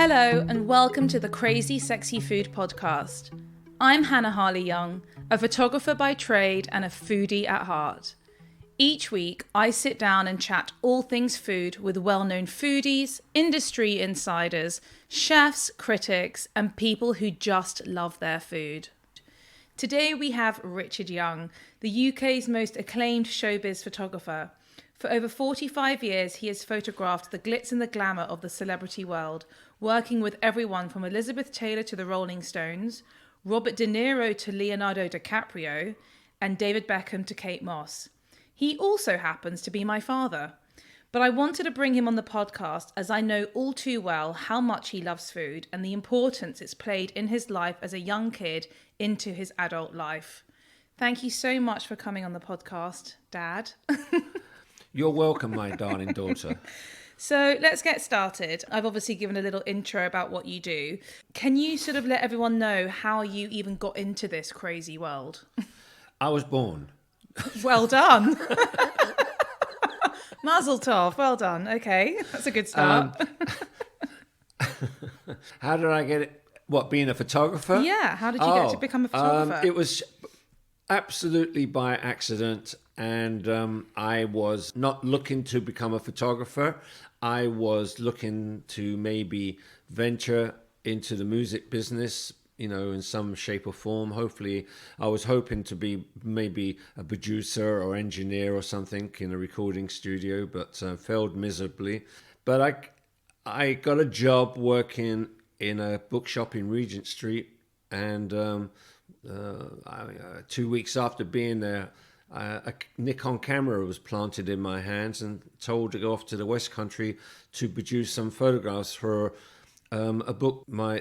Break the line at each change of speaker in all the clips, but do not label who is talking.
Hello and welcome to the Crazy Sexy Food Podcast. I'm Hannah Harley-Young, a photographer by trade and a foodie at heart. Each week, I sit down and chat all things food with well-known foodies, industry insiders, chefs, critics, and people who just love their food. Today we have Richard Young, the UK's most acclaimed showbiz photographer. For over 45 years, he has photographed the glitz and the glamour of the celebrity world, working with everyone from Elizabeth Taylor to the Rolling Stones, Robert De Niro to Leonardo DiCaprio, and David Beckham to Kate Moss. He also happens to be my father. But I wanted to bring him on the podcast as I know all too well how much he loves food and the importance it's played in his life as a young kid into his adult life. Thank you so much for coming on the podcast, Dad.
You're welcome, my darling daughter.
So let's get started. I've obviously given a little intro about what you do. Can you sort of let everyone know how you even got into this crazy world?
I was born.
Well done. Mazel tov. Well done. Okay, that's a good start.
How did I get it? What, being a photographer?
Yeah, how did you get to become a photographer?
It was absolutely by accident, and I was not looking to become a photographer. I was looking to maybe venture into the music business, you know, in some shape or form. Hopefully, I was hoping to be maybe a producer or engineer or something in a recording studio, but failed miserably. But I got a job working in a bookshop in Regent Street, and 2 weeks after being there, a Nikon camera was planted in my hands and told to go off to the West Country to produce some photographs for a book my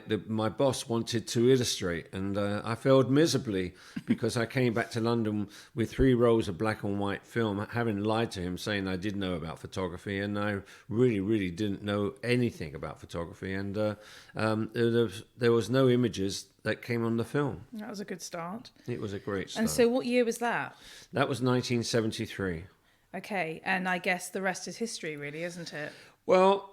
boss wanted to illustrate, and I failed miserably because I came back to London with 3 rolls of black and white film, having lied to him saying I did know about photography, and I really didn't know anything about photography, and there was no images that came on the film.
That was a good start.
It was a great start.
And so what year was that?
That was 1973.
Okay, and I guess the rest is history really, isn't it?
Well,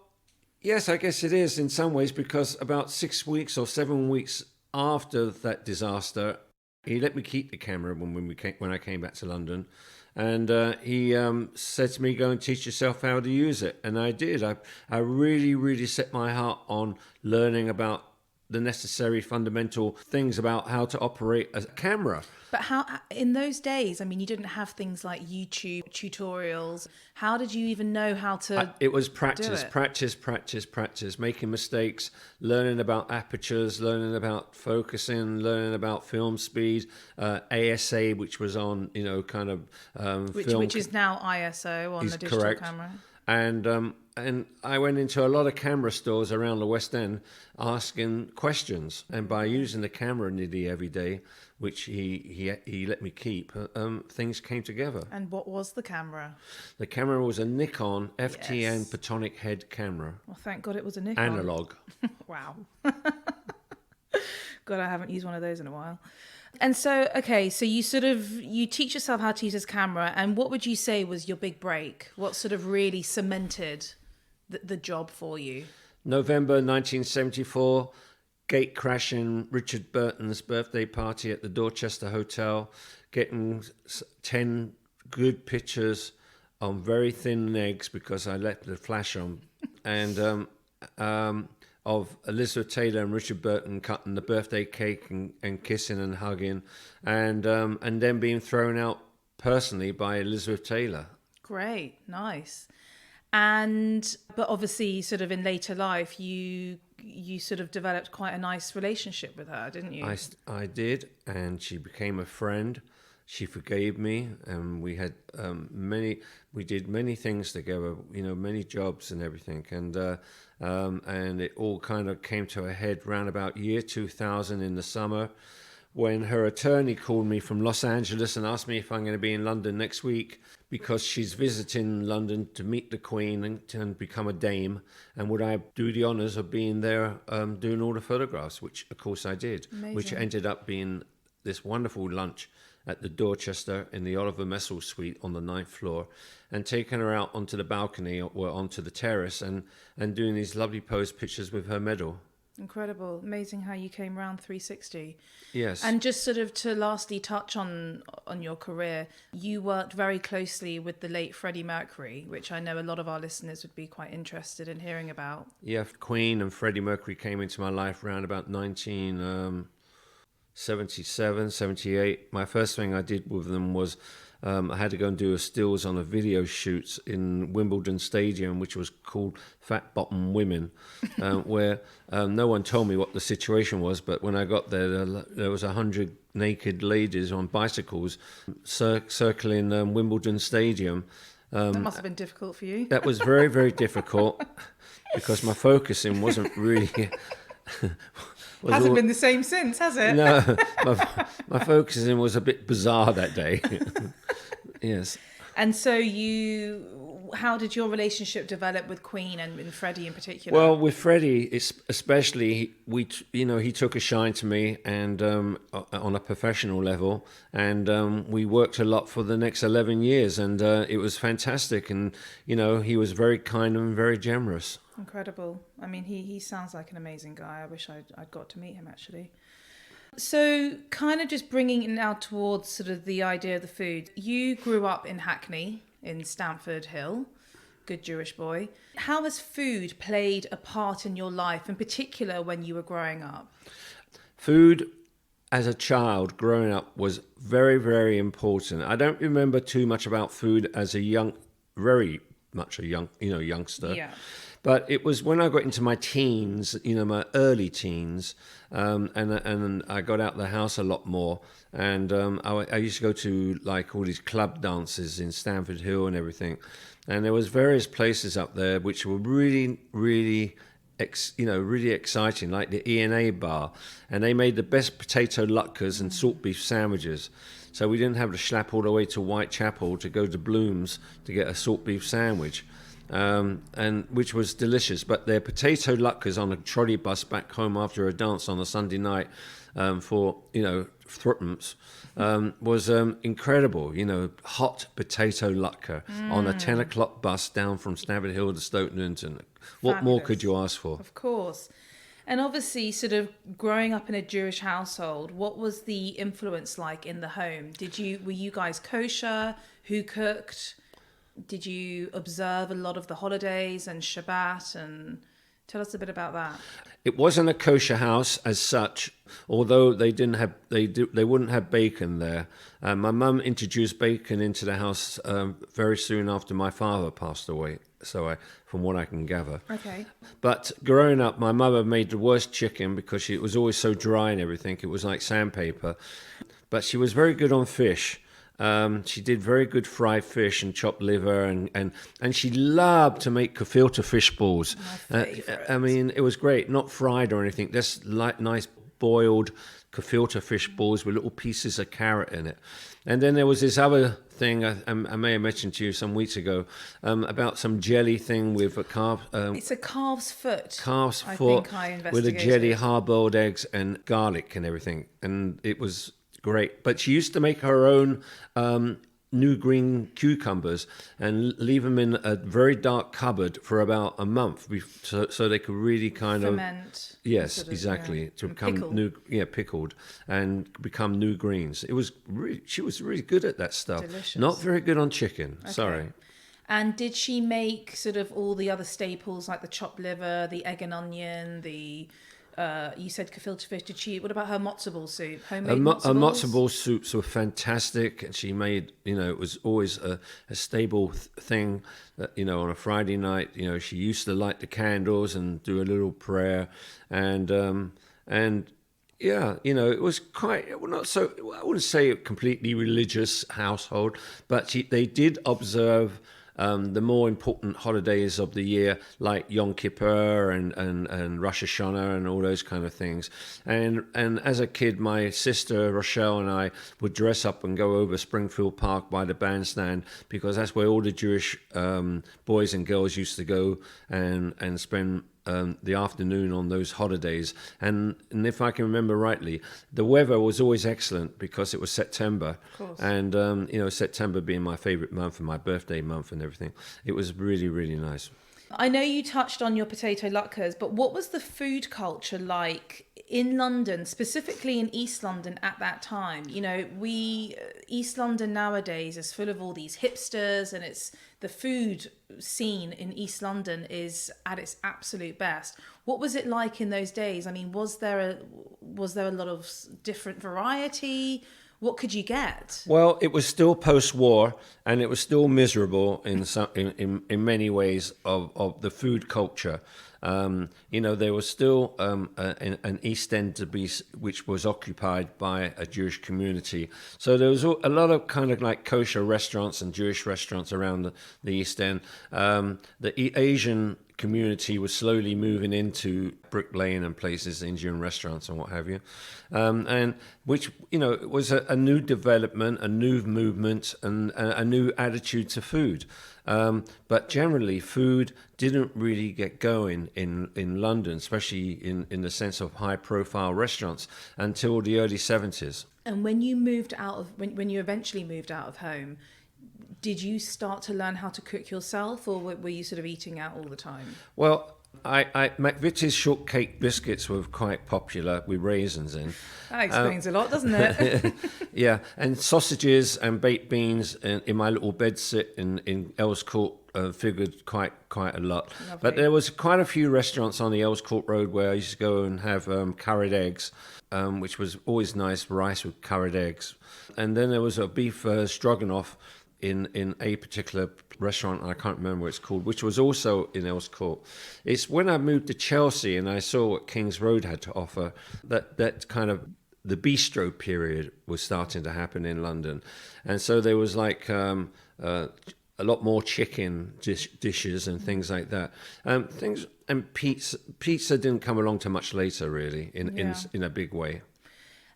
yes, I guess it is in some ways, because about 6 weeks or 7 weeks after that disaster, he let me keep the camera when I came back to London, and he said to me, "Go and teach yourself how to use it," and I did. I really set my heart on learning about the necessary fundamental things about how to operate a camera.
But how, in those days, I mean, you didn't have things like YouTube tutorials. How did you even know how to
It was practice,
do it?
practice, making mistakes, learning about apertures, learning about focusing, learning about film speed, ASA, which was on, you know, kind of film.
Which is now ISO on the digital
correct.
camera.
And I went into a lot of camera stores around the West End asking questions, and by using the camera nearly every day, which he let me keep, things came together.
And what was the camera?
The camera was a Nikon FTN
Yes.
Petonic head camera.
Well, thank God it was a Nikon.
Analog.
Wow. God, I haven't used one of those in a while. And so, okay, so you teach yourself how to use this camera, and what would you say was your big break? What sort of really cemented the job for you?
November 1974, gate crashing Richard Burton's birthday party at the Dorchester Hotel, getting 10 good pictures on very thin legs because I left the flash on, and of Elizabeth Taylor and Richard Burton cutting the birthday cake and kissing and hugging, and then being thrown out personally by Elizabeth Taylor.
Great, nice. But obviously, sort of in later life, you sort of developed quite a nice relationship with her, didn't you?
I did, and she became a friend. She forgave me, and we had we did many things together, you know, many jobs and everything, and it all kind of came to a head round about year 2000 in the summer, when her attorney called me from Los Angeles and asked me if I'm going to be in London next week because she's visiting London to meet the Queen and become a dame, and would I do the honours of being there doing all the photographs, which of course I did.
Amazing.
Which ended up being this wonderful lunch at the Dorchester in the Oliver Messel suite on the 9th floor, and taken her out onto the balcony or onto the terrace and doing these lovely pose pictures with her medal.
Incredible. Amazing how you came round 360.
Yes.
And just sort of to lastly touch on your career, you worked very closely with the late Freddie Mercury, which I know a lot of our listeners would be quite interested in hearing about.
Yeah, Queen and Freddie Mercury came into my life around about 1977, 78. My first thing I did with them was I had to go and do a stills on a video shoot in Wimbledon Stadium, which was called Fat Bottom Women, where no one told me what the situation was, but when I got there, there was 100 naked ladies on bicycles circling Wimbledon Stadium.
That must have been difficult for you.
That was very, very difficult because my focusing wasn't really...
Hasn't been the same since, has it?
No, my focusing was a bit bizarre that day. Yes.
And so how did your relationship develop with Queen and Freddie in particular?
Well, with Freddie, especially, he took a shine to me, and on a professional level, and we worked a lot for the next 11 years, and it was fantastic. And he was very kind and very generous.
Incredible. I mean, he sounds like an amazing guy. I wish I'd got to meet him, actually. So kind of just bringing it now towards sort of the idea of the food. You grew up in Hackney, in Stamford Hill, good Jewish boy. How has food played a part in your life, in particular when you were growing up?
Food as a child growing up was very, very important. I don't remember too much about food as very much a youngster.
Yeah.
But it was when I got into my teens, my early teens, and I got out of the house a lot more. And I used to go to like all these club dances in Stamford Hill and everything. And there was various places up there which were really, really, really exciting, like the E&A bar. And they made the best potato latkes and salt beef sandwiches. So we didn't have to schlep all the way to Whitechapel to go to Bloom's to get a salt beef sandwich. And which was delicious. But their potato latkes on a trolley bus back home after a dance on a Sunday night for threepence was incredible. Hot potato latke on a 10 o'clock bus down from Stamford Hill to Stoke Newington. What more could you ask for?
Of course. And obviously, sort of growing up in a Jewish household, what was the influence like in the home? Were you guys kosher? Who cooked? Did you observe a lot of the holidays and Shabbat? And tell us a bit about that.
It wasn't a kosher house as such, although they wouldn't have bacon there. My mum introduced bacon into the house very soon after my father passed away. From what I can gather.
Okay.
But growing up, my mother made the worst chicken because it was always so dry and everything. It was like sandpaper. But she was very good on fish. She did very good fried fish and chopped liver, and she loved to make gefilte fish balls.
My favourite.
I mean, it was great, not fried or anything, just like nice boiled gefilte fish balls with little pieces of carrot in it. And then there was this other thing I may have mentioned to you some weeks ago about some jelly thing with a calf.
It's a calf's foot.
Calf's
I
foot
think I investigated.
with a jelly, hard-boiled eggs and garlic and everything, and it was great. But she used to make her own new green cucumbers and leave them in a very dark cupboard for about a month so they could really kind
ferment.
Yes, exactly. To become pickled and become new greens. She was really good at that stuff.
Delicious.
Not very good on chicken.
Okay.
Sorry.
And did she make sort of all the other staples like the chopped liver, the egg and onion, you said gefilte fish. What about her matzo ball soup? Homemade matzo
Her
balls?
matzo ball soups were fantastic. And she made, it was always a stable thing that, on a Friday night, she used to light the candles and do a little prayer. And yeah, it was quite, not so, I wouldn't say a completely religious household, but they did observe the more important holidays of the year, like Yom Kippur and Rosh Hashanah and all those kind of things. And as a kid, my sister Rochelle and I would dress up and go over Springfield Park by the bandstand because that's where all the Jewish boys and girls used to go and spend the afternoon on those holidays. And if I can remember rightly, the weather was always excellent because it was September.
Of course.
And, September being my favorite month and my birthday month and everything, it was really, really nice.
I know you touched on your potato latkes, but what was the food culture like in London, specifically in East London at that time? East London nowadays is full of all these hipsters, and it's the food scene in East London is at its absolute best. What was it like in those days? I mean, was there a lot of different variety? What could you get?
Well, it was still post-war, and it was still miserable in many ways of the food culture. There was still an East End which was occupied by a Jewish community. So there was a lot of kind of like kosher restaurants and Jewish restaurants around the East End. The Asian community was slowly moving into Brick Lane and places, Indian restaurants and what have you, and which it was a new development, a new movement, and a new attitude to food. But generally, food didn't really get going in London, especially in the sense of high-profile restaurants, until the early 70s.
And when you moved when you eventually moved out of home, did you start to learn how to cook yourself, or were you sort of eating out all the time?
Well, McVitie's shortcake biscuits were quite popular with raisins in.
That explains a lot, doesn't it?
Yeah, and sausages and baked beans in my little bedsit in Earls Court figured quite a lot.
Lovely.
But there was quite a few restaurants on the Earls Court Road where I used to go and have curried eggs, which was always nice, rice with curried eggs. And then there was a beef stroganoff in a particular restaurant, I can't remember what it's called, which was also in Earls Court. It's when I moved to Chelsea and I saw what King's Road had to offer, that kind of the bistro period was starting to happen in London. And so there was like a lot more chicken dishes and things like that. And pizza didn't come along till much later, really, in a big way.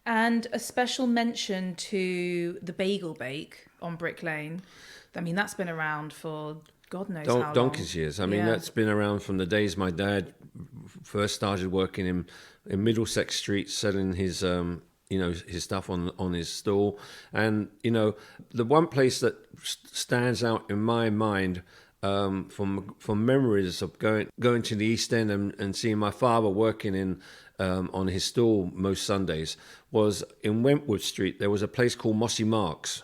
And a special mention to the bagel bake on Brick Lane. I mean, that's been around for God knows how long.
Donkey's years. I mean, that's been around from the days my dad first started working in Middlesex Street, selling his his stuff on his stall. And the one place that stands out in my mind from memories of going to the East End and seeing my father working on his stall most Sundays was in Wentworth Street. There was a place called Mossy Marks,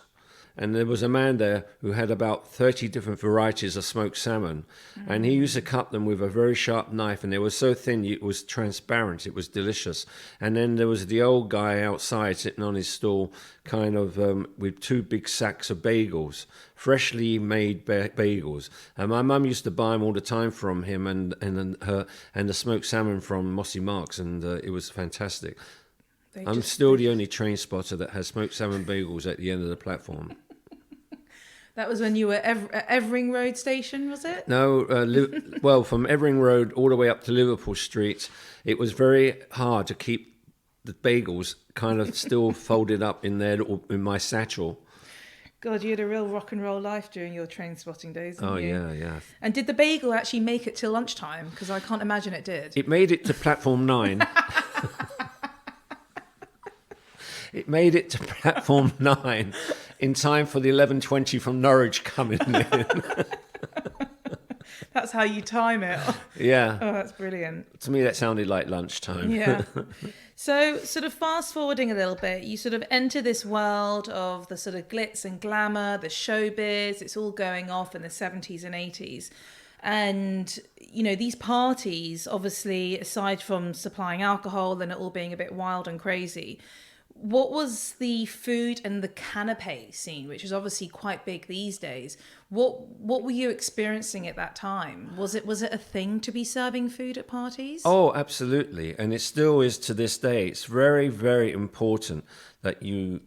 and there was a man there who had about 30 different varieties of smoked salmon, and he used to cut them with a very sharp knife, and they were so thin it was transparent. It was delicious. And then there was the old guy outside sitting on his stall, kind of with two big sacks of bagels, freshly made bagels. And my mum used to buy them all the time from him, and the smoked salmon from Mossy Marks, and it was fantastic. I'm still the only train spotter that has smoked salmon bagels at the end of the platform.
That was when you were at Evering Road Station, was it?
No, from Evering Road all the way up to Liverpool Street, it was very hard to keep the bagels kind of still folded up in my satchel.
God, you had a real rock and roll life during your train spotting days, didn't you?
Yeah.
And did the bagel actually make it till lunchtime? Because I can't imagine it did.
It made it to platform 9. It made it to platform 9 in time for the 11:20 from Norwich coming in.
That's how you time it.
Yeah.
Oh, that's brilliant.
To me, that sounded like lunchtime.
Yeah. So sort of fast forwarding a little bit, you sort of enter this world of the sort of glitz and glamour, the showbiz. It's all going off in the 70s and 80s. And, these parties, obviously, aside from supplying alcohol and it all being a bit wild and crazy, what was the food and the canapé scene, which is obviously quite big these days? What were you experiencing at that time? Was it a thing to be serving food at parties?
Oh, absolutely, and it still is to this day. It's very, very important that you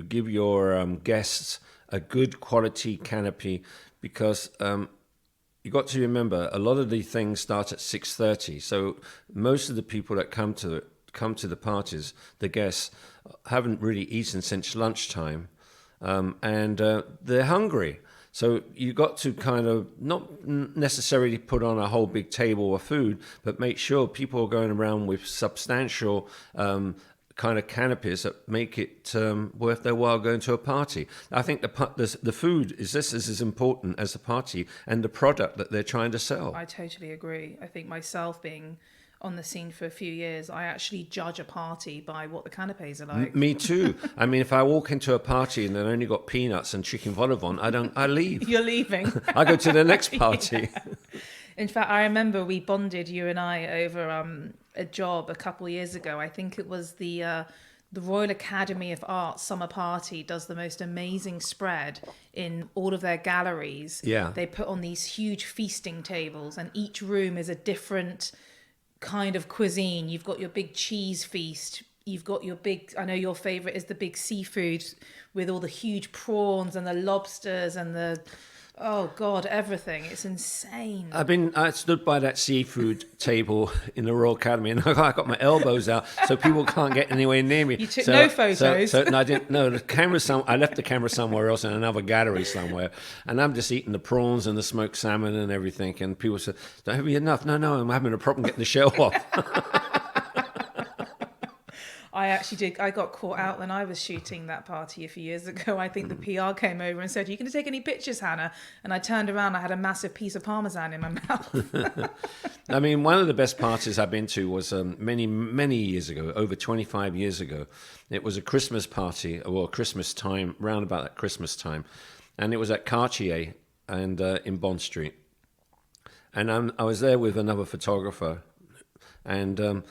give your guests a good quality canapé, because you got to remember a lot of the things start at 6:30. So most of the people that come to the parties, the guests, haven't really eaten since lunchtime, and they're hungry. So you got to kind of not necessarily put on a whole big table of food, but make sure people are going around with substantial kind of canopies that make it worth their while going to a party. I think the food is just as important as the party and the product that they're trying to sell.
I totally agree. I think myself being on the scene for a few years, I actually judge a party by what the canapes are like.
Me too. I mean, if I walk into a party and they've only got peanuts and chicken vol au vent, I leave.
You're leaving.
I go to the next party.
Yeah. In fact, I remember we bonded, you and I, over a job a couple of years ago. I think it was the Royal Academy of Art summer party does the most amazing spread in all of their galleries.
Yeah.
They put on these huge feasting tables, and each room is a different kind of cuisine. You've got your big cheese feast. You've got your big, I know your favorite is the big seafood with all the huge prawns and the lobsters and the, oh God, everything. It's insane.
I stood by that seafood table in the Royal Academy, and I got my elbows out so people can't get anywhere near me.
You took no photos.
No, I didn't. No, I left the camera somewhere else in another gallery somewhere, and I'm just eating the prawns and the smoked salmon and everything. And people said, "Don't have you enough?" No, I'm having a problem getting the shell off.
I actually did. I got caught out when I was shooting that party a few years ago. I think the PR came over and said, "Are you going to take any pictures, Hannah?" And I turned around. I had a massive piece of Parmesan in my mouth.
I mean, one of the best parties I've been to was many years ago, over 25 years ago. It was a Christmas party, or Christmas time, round about that Christmas time. And it was at Cartier and in Bond Street. And I was there with another photographer. And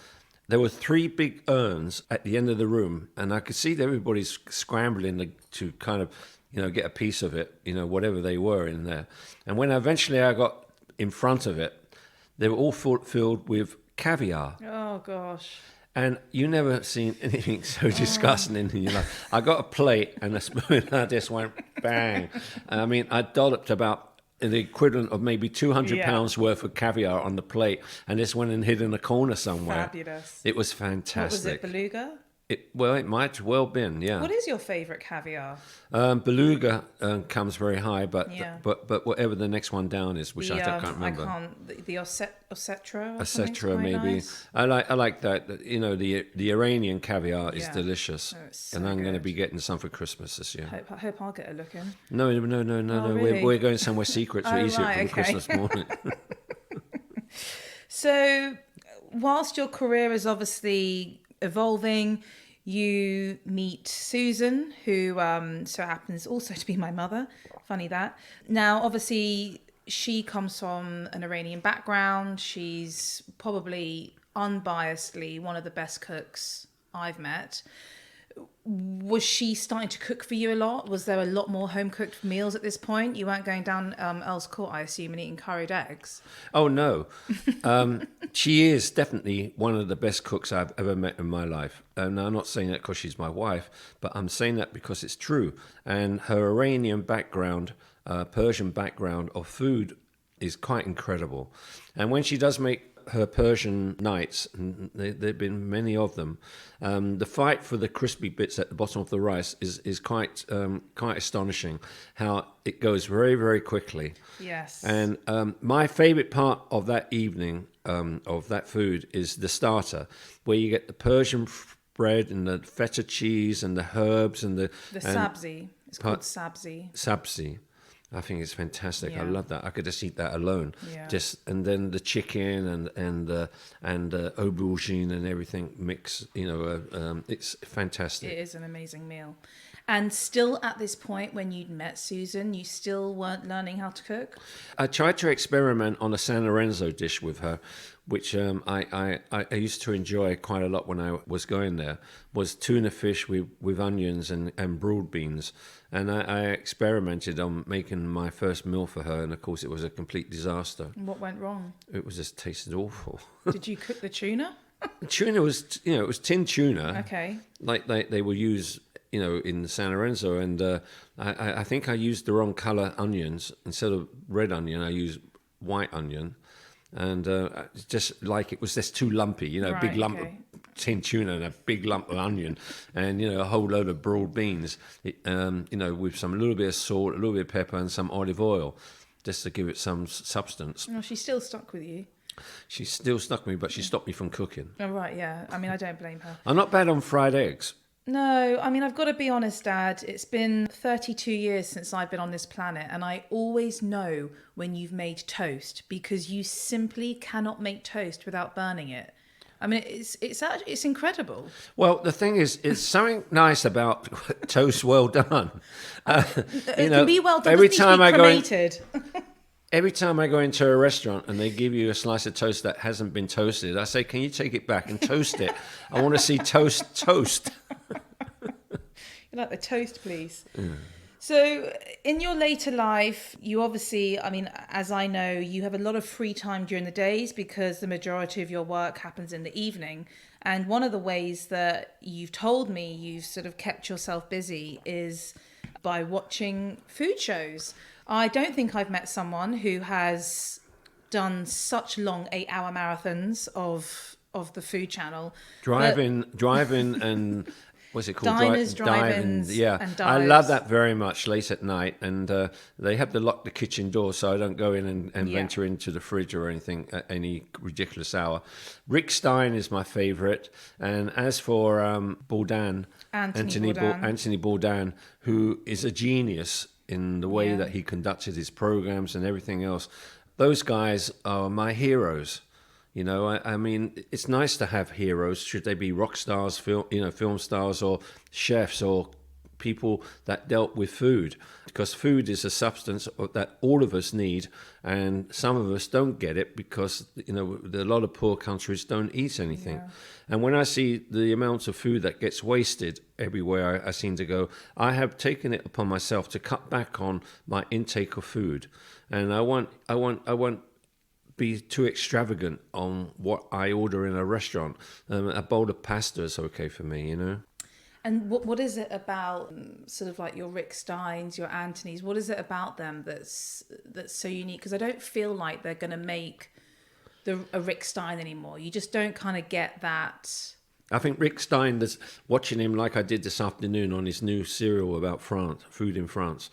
there were 3 big urns at the end of the room, and I could see that everybody's scrambling to kind of, get a piece of it, whatever they were in there. And when eventually I got in front of it, they were all filled with caviar.
Oh, gosh.
And you never seen anything so disgusting in your life. I got a plate and a spoon, and I just went bang. I mean, I dolloped about the equivalent of maybe 200 pounds worth of caviar on the plate, and this went and hid in a corner somewhere.
Fabulous.
It was fantastic.
What was it, beluga?
It might well been, yeah.
What is your favourite caviar?
Beluga comes very high, but whatever the next one down is, which I can't remember.
The Ossetra.
Ossetra, maybe.
Nice.
I like that. The Iranian caviar is delicious,
so
and I'm going to
good.
be getting some for Christmas this year.
I hope I'll get a look in.
No.
Really?
We're going somewhere secret to eat it for Christmas morning.
So, whilst your career is obviously evolving, you meet Susan, who so happens also to be my mother. Funny that. Now, obviously, she comes from an Iranian background. She's probably unbiasedly one of the best cooks I've met. Was she starting to cook for you a lot? Was there a lot more home-cooked meals at this point? You weren't going down Earl's Court, I assume, and eating curried eggs?
Oh, no. She is definitely one of the best cooks I've ever met in my life. And I'm not saying that because she's my wife, but I'm saying that because it's true. And her Iranian background, Persian background of food is quite incredible. And when she does make her Persian nights, and there've been many of them, the fight for the crispy bits at the bottom of the rice is quite astonishing. How it goes very, very quickly.
Yes.
And my favourite part of that evening of that food is the starter, where you get the Persian bread and the feta cheese and the herbs and the
sabzi. It's called sabzi.
Sabzi. I think it's fantastic.
Yeah.
I love that. I could just eat that alone.
Yeah.
And then the chicken and aubergine and everything mix. It's fantastic.
It is an amazing meal. And still at this point, when you'd met Susan, you still weren't learning how to cook?
I tried to experiment on a San Lorenzo dish with her, which I used to enjoy quite a lot when I was going there, was tuna fish with onions and broad beans. And I experimented on making my first meal for her, and of course it was a complete disaster.
What went wrong?
It just tasted awful.
Did you cook the tuna?
Tuna was, it was tin tuna.
Okay.
Like they will use, in San Lorenzo. And I think I used the wrong color onions. Instead of red onion, I used white onion. And just like it was just too lumpy,
Right,
big lump
okay.
tin tuna and a big lump of onion and, a whole load of broad beans, with some little bit of salt, a little bit of pepper and some olive oil, just to give it some substance.
Oh, she's still stuck with you.
She's still stuck with me, but she stopped me from cooking.
Oh, right, yeah. I mean, I don't blame her.
I'm not bad on fried eggs.
No, I mean, I've got to be honest, Dad. It's been 32 years since I've been on this planet, and I always know when you've made toast because you simply cannot make toast without burning it. I mean, it's incredible.
Well, the thing is, it's something nice about toast well done.
It can be well done.
Every
It
time
doesn't
I
need to be cremated.
Every time I go into a restaurant and they give you a slice of toast that hasn't been toasted, I say, can you take it back and toast it? I want to see toast.
You like the toast, please? Mm. So in your later life, you obviously, I mean, as I know, you have a lot of free time during the days because the majority of your work happens in the evening. And one of the ways that you've told me you've sort of kept yourself busy is by watching food shows. I don't think I've met someone who has done such long 8-hour marathons of the Food Channel.
Driving and what's it called?
Diners, drive-ins,
yeah.
and dives.
I love that very much late at night. And they have to lock the kitchen door so I don't go in and venture into the fridge or anything at any ridiculous hour. Rick Stein is my favourite. And as for Bourdain, Anthony Bourdain, who is a genius in the way that he conducted his programs and everything else. Those guys are my heroes. I mean, it's nice to have heroes. Should they be rock stars, film stars, or chefs, or people that dealt with food? Because food is a substance that all of us need, and some of us don't get it because a lot of poor countries don't eat anything. Yeah. And when I see the amount of food that gets wasted everywhere I seem to go, I have taken it upon myself to cut back on my intake of food, and I won't be too extravagant on what I order in a restaurant. A bowl of pasta is okay for me,
And what is it about sort of like your Rick Steins, your Anthonys? What is it about them that's so unique? Because I don't feel like they're going to make a Rick Stein anymore. You just don't kind of get that.
I think Rick Stein, watching him like I did this afternoon on his new serial about France, food in France,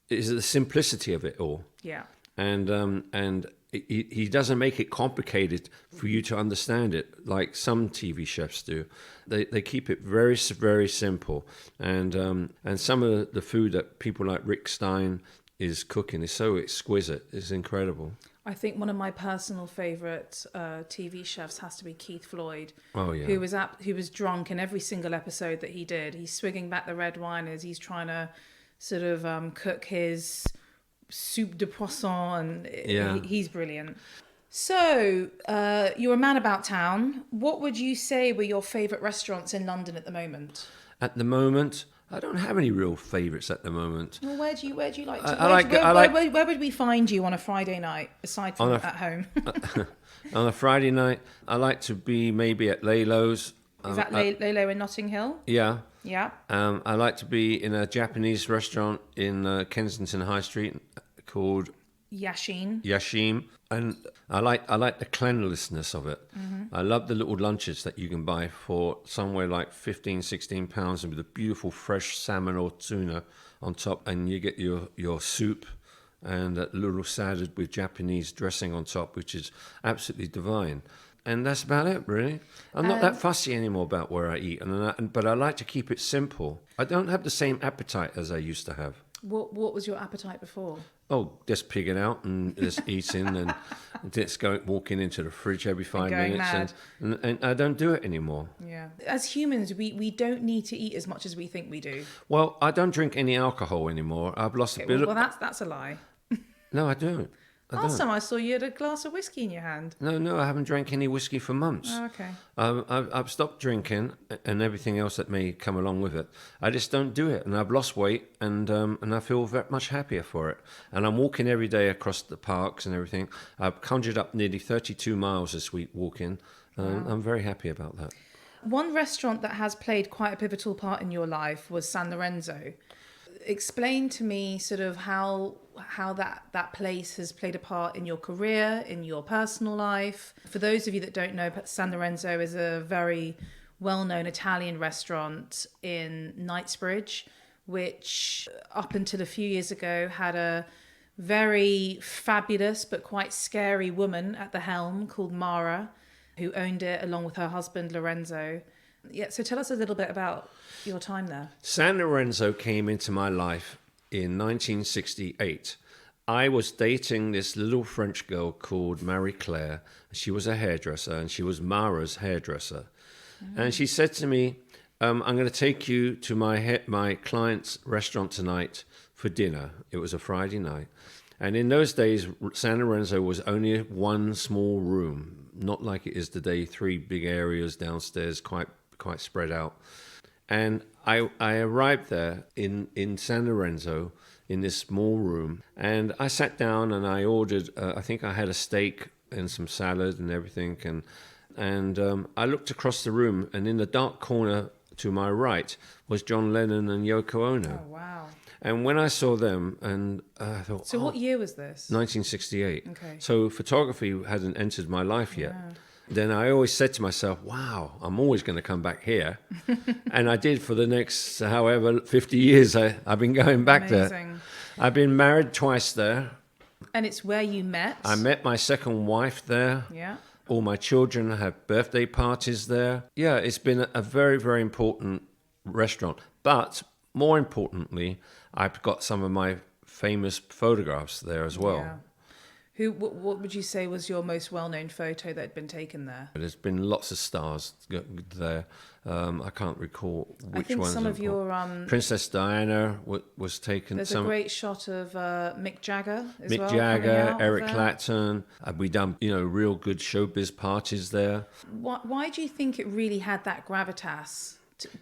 is the simplicity of it all.
Yeah.
And he doesn't make it complicated for you to understand it like some TV chefs do. They keep it very, very simple. And some of the food that people like Rick Stein is cooking is so exquisite. It's incredible.
I think one of my personal favourite TV chefs has to be Keith Floyd.
Oh yeah.
Who was drunk in every single episode that he did. He's swigging back the red wine as he's trying to sort of cook his soup de poisson, and he's brilliant. So, you're a man about town. What would you say were your favourite restaurants in London at the moment?
At the moment, I don't have any real favourites at the moment.
Well, where do you like to? Where would we find you on a Friday night aside from at home?
On a Friday night, I like to be maybe at Lalo's.
Is that Lalo in Notting Hill?
Yeah.
Yeah.
I like to be in a Japanese restaurant in Kensington High Street called Yashin. And I like the cleanliness of it. Mm-hmm. I love the little lunches that you can buy for somewhere like £15-16 with a beautiful fresh salmon or tuna on top, and you get your soup and a little salad with Japanese dressing on top, which is absolutely divine. And that's about it, really. I'm not that fussy anymore about where I eat, but I like to keep it simple. I don't have the same appetite as I used to have.
What was your appetite before?
Oh, just pigging out and just eating and just walking into the fridge every 5 minutes. And I don't do it anymore.
Yeah. As humans, we don't need to eat as much as we think we do.
Well, I don't drink any alcohol anymore. I've lost a bit of...
Well, that's a lie.
No, I don't.
Last time I saw you had a glass of whiskey in your hand.
No, I haven't drank any whiskey for months.
Oh, okay.
I've stopped drinking and everything else that may come along with it. I just don't do it, and I've lost weight, and I feel very much happier for it. And I'm walking every day across the parks and everything. I've conjured up nearly 32 miles this week walking. Wow. I'm very happy about that.
One restaurant that has played quite a pivotal part in your life was San Lorenzo. Explain to me sort of how how that place has played a part in your career, in your personal life. For those of you that don't know, San Lorenzo is a very well-known Italian restaurant in Knightsbridge, which up until a few years ago had a very fabulous but quite scary woman at the helm called Mara, who owned it along with her husband Lorenzo. Yeah, so tell us a little bit about your time there.
San Lorenzo came into my life in 1968. I was dating this little French girl called Marie Claire. She was a hairdresser, and she was Mara's hairdresser. And she said to me, I'm going to take you to my client's restaurant tonight for dinner. It was a Friday night. And in those days, San Lorenzo was only one small room, not like it is today, 3 big areas downstairs, quite spread out. And I arrived there in San Lorenzo in this small room, and I sat down and I ordered, I think I had a steak and some salad and everything, and I looked across the room, and in the dark corner to my right was John Lennon and Yoko Ono.
Oh, wow.
And when I saw them, and I thought...
So what year was this?
1968.
Okay.
So photography hadn't entered my life yet. Yeah. Then I always said to myself, wow, I'm always going to come back here. And I did for the next, however, 50 years. I've been going back there. I've been married twice there.
And it's where you met?
I met my second wife there.
Yeah.
All my children have birthday parties there. Yeah, it's been a very, very important restaurant. But more importantly, I've got some of my famous photographs there as well.
Yeah. What would you say was your most well-known photo that had been taken there?
There's been lots of stars there. I can't recall which ones.
I think some of your...
Princess Diana was taken.
There's a great shot of Mick Jagger as well.
Mick Jagger, Eric Clapton. We done, real good showbiz parties there.
Why do you think it really had that gravitas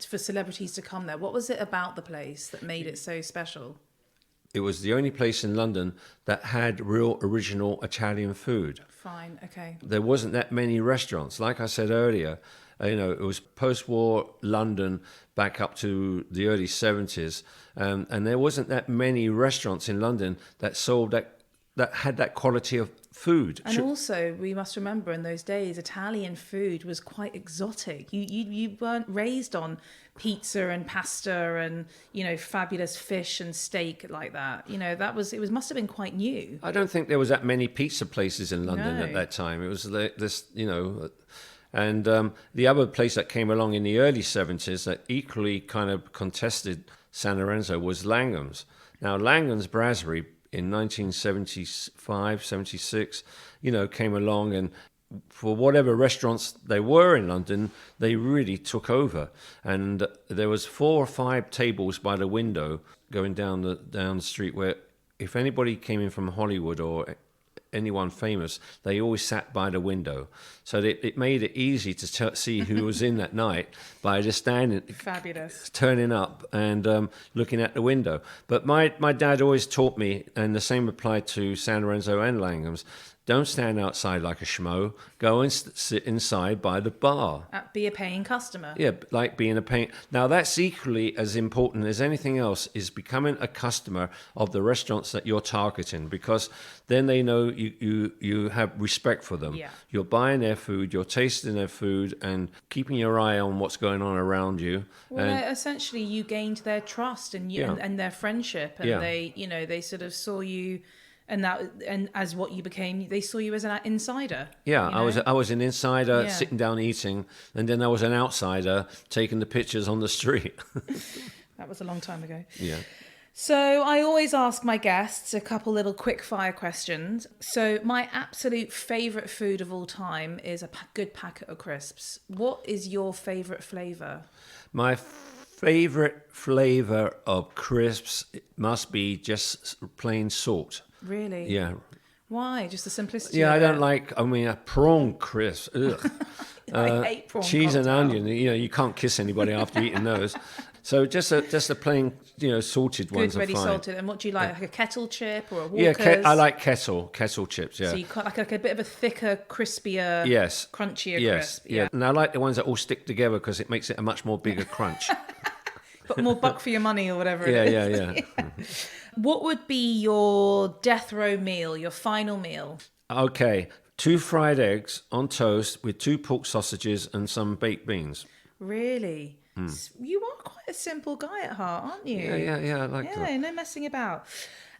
for celebrities to come there? What was it about the place that made it so special?
It was the only place in London that had real original Italian food.
Fine, okay.
There wasn't that many restaurants. Like I said earlier, it was post-war London back up to the early 70s. And there wasn't that many restaurants in London that sold that had that quality of food.
And also, we must remember in those days, Italian food was quite exotic. You weren't raised on pizza and pasta and, fabulous fish and steak like that. It must have been quite new.
I don't think there was that many pizza places in London at that time. It was this, and the other place that came along in the early 70s that equally kind of contested San Lorenzo was Langham's. Now, Langham's Brasserie in 1975, 76, came along, and for whatever restaurants they were in London, they really took over. And there was 4 or 5 tables by the window going down the street where if anybody came in from Hollywood or anyone famous, they always sat by the window. So it made it easy to see who was in that night by just standing,
fabulous,
turning up and looking at the window. But my dad always taught me, and the same applied to San Lorenzo and Langham's, don't stand outside like a schmo. Go and sit inside by the bar.
Be a paying customer.
Yeah, like being a paying... Now, that's equally as important as anything else, is becoming a customer of the restaurants that you're targeting, because then they know you have respect for them.
Yeah.
You're buying their food, you're tasting their food, and keeping your eye on what's going on around you.
Well, essentially, you gained their trust and their friendship, and they sort of saw you... And as what you became, they saw you as an insider.
Yeah, I was an insider sitting down eating, and then I was an outsider taking the pictures on the street.
That was a long time ago.
Yeah.
So I always ask my guests a couple little quick fire questions. So my absolute favourite food of all time is a good packet of crisps. What is your favourite flavour?
My favourite flavour of crisps must be just plain salt.
Really?
Yeah.
Why? Just the simplicity?
Yeah, I don't like. A prawn crisp. Ugh.
I hate prawn.
Cheese
cocktail.
and onion. You can't kiss anybody after eating those. So just a plain, salted ones are fine.
Good, ready salted. And what do you like? Like a kettle chip or a Walker's?
Yeah, I like kettle chips. Yeah.
So you got like a bit of a thicker, crispier, crunchier crisp.
Yeah. And I like the ones that all stick together because it makes it a much more bigger crunch.
But more buck for your money or whatever it is.
Yeah.
What would be your death row meal, your final meal?
Okay, 2 fried eggs on toast with 2 pork sausages and some baked beans.
Really? You are quite a simple guy at heart, aren't you?
Yeah, I like that.
Yeah, no messing about.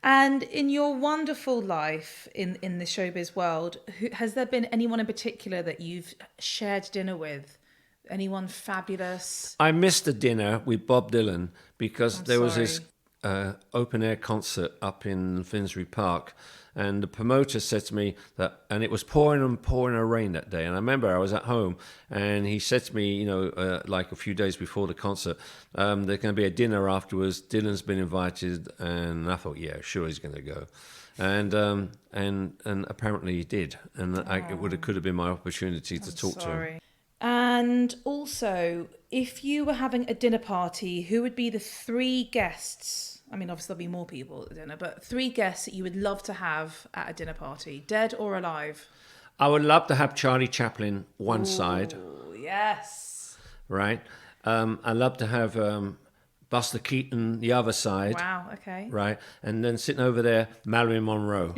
And in your wonderful life in the showbiz world, has there been anyone in particular that you've shared dinner with? Anyone fabulous?
I missed a dinner with Bob Dylan because there was this
sorry.
open air concert up in Finsbury Park, and the promoter said to me that, and it was pouring and pouring a rain that day. And I remember I was at home, and he said to me, like a few days before the concert, there's going to be a dinner afterwards. Dylan's been invited, and I thought, yeah, sure, he's going to go. And apparently he did, and could have been my opportunity to talk to him.
And also, if you were having a dinner party, who would be the 3 guests? I mean, obviously there'll be more people at the dinner, but 3 guests that you would love to have at a dinner party, dead or alive?
I would love to have Charlie Chaplin one side.
Oh, yes.
Right. I'd love to have Buster Keaton the other side.
Wow, okay.
Right. And then sitting over there, Marilyn Monroe.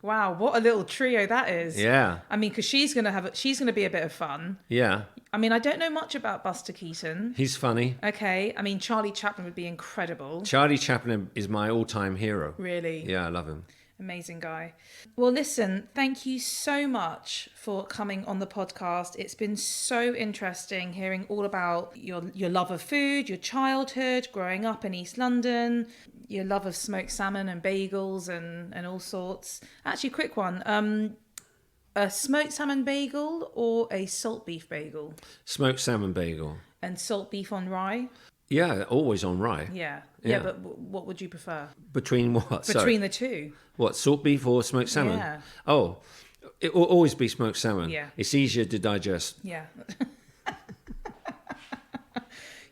Wow, what a little trio that is.
Yeah.
I mean, because she's gonna be a bit of fun.
Yeah.
I mean, I don't know much about Buster Keaton.
He's funny.
Okay. I mean, Charlie Chaplin would be incredible.
Charlie Chaplin is my all-time hero.
Really?
Yeah, I love him.
Amazing guy. Well, listen, thank you so much for coming on the podcast. It's been so interesting hearing all about your love of food, your childhood, growing up in East London, your love of smoked salmon and bagels and all sorts. Actually, quick one. A smoked salmon bagel or a salt beef bagel?
Smoked salmon bagel.
And salt beef on rye?
Yeah, always on rye.
Yeah, but what would you prefer?
Between what?
Between the two.
What, salt beef or smoked salmon?
Yeah.
Oh, it will always be smoked salmon.
Yeah.
It's easier to digest.
Yeah.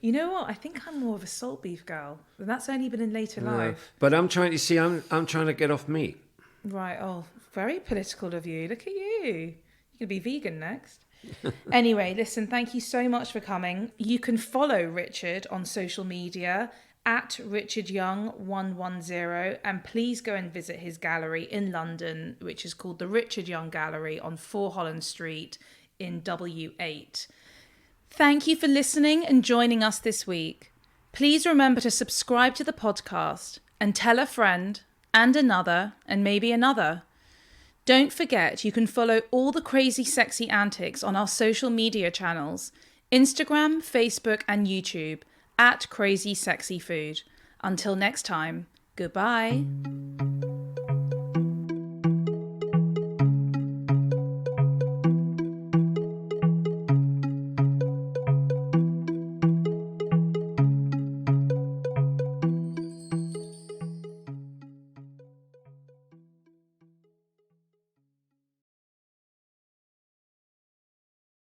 You know what? I think I'm more of a salt beef girl. And that's only been in later life.
But I'm trying to get off meat.
Right. Oh, very political of you. Look at you. You're going to be vegan next. Anyway, listen, thank you so much for coming. You can follow Richard on social media at RichardYoung110, and please go and visit his gallery in London, which is called the Richard Young Gallery on 4 Holland Street in W8. Thank you for listening and joining us this week. Please remember to subscribe to the podcast and tell a friend and another and maybe another. Don't forget you can follow all the crazy sexy antics on our social media channels, Instagram, Facebook and YouTube at Crazy Sexy Food. Until next time, goodbye.